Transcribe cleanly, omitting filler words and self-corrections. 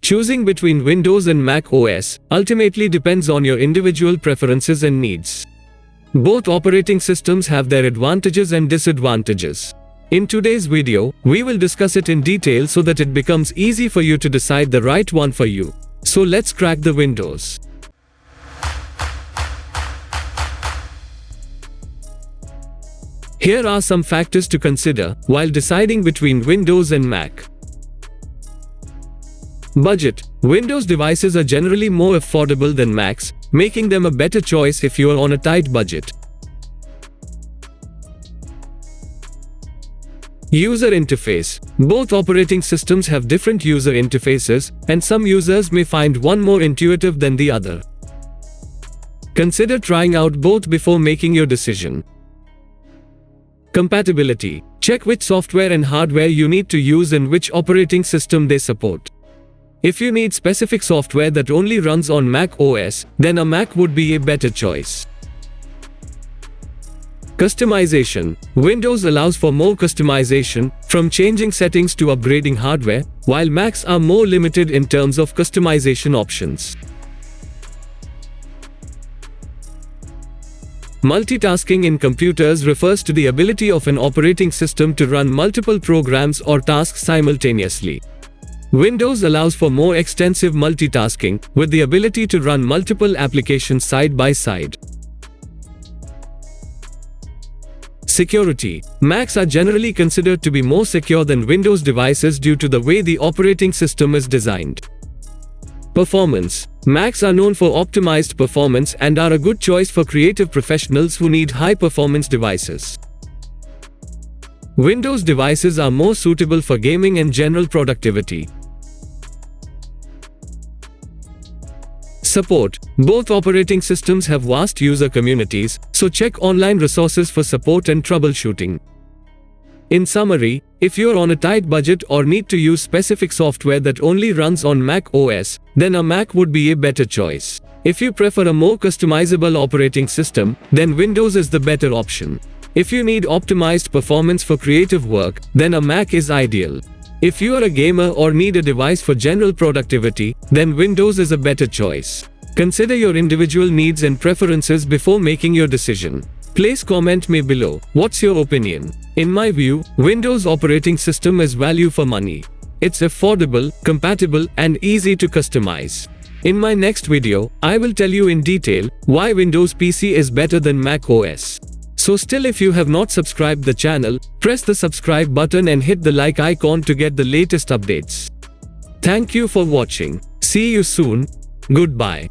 Choosing between Windows and Mac OS ultimately depends on your individual preferences and needs. Both operating systems have their advantages and disadvantages. In today's video, we will discuss it in detail so that it becomes easy for you to decide the right one for you. So let's crack the Windows. Here are some factors to consider while deciding between Windows and Mac. Budget. Windows devices are generally more affordable than Macs, making them a better choice if you are on a tight budget. User interface. Both operating systems have different user interfaces, and some users may find one more intuitive than the other. Consider trying out both before making your decision. Compatibility. Check which software and hardware you need to use and which operating system they support. If you need specific software that only runs on Mac OS, then a Mac would be a better choice. Customization. Windows allows for more customization, from changing settings to upgrading hardware, while Macs are more limited in terms of customization options. Multitasking in computers refers to the ability of an operating system to run multiple programs or tasks simultaneously. Windows allows for more extensive multitasking, with the ability to run multiple applications side by side. Security. Macs are generally considered to be more secure than Windows devices due to the way the operating system is designed. Performance. Macs are known for optimized performance and are a good choice for creative professionals who need high-performance devices. Windows devices are more suitable for gaming and general productivity. Support. Both operating systems have vast user communities, so check online resources for support and troubleshooting. In summary, if you're on a tight budget or need to use specific software that only runs on Mac OS, then a Mac would be a better choice. If you prefer a more customizable operating system, then Windows is the better option. If you need optimized performance for creative work, then a Mac is ideal. If you are a gamer or need a device for general productivity, then Windows is a better choice. Consider your individual needs and preferences before making your decision. Please comment me below. What's your opinion? In my view, Windows operating system is value for money. It's affordable, compatible, and easy to customize. In my next video, I will tell you in detail why Windows PC is better than Mac OS. So still, if you have not subscribed the channel, press the subscribe button and hit the like icon to get the latest updates. Thank you for watching. See you soon. Goodbye.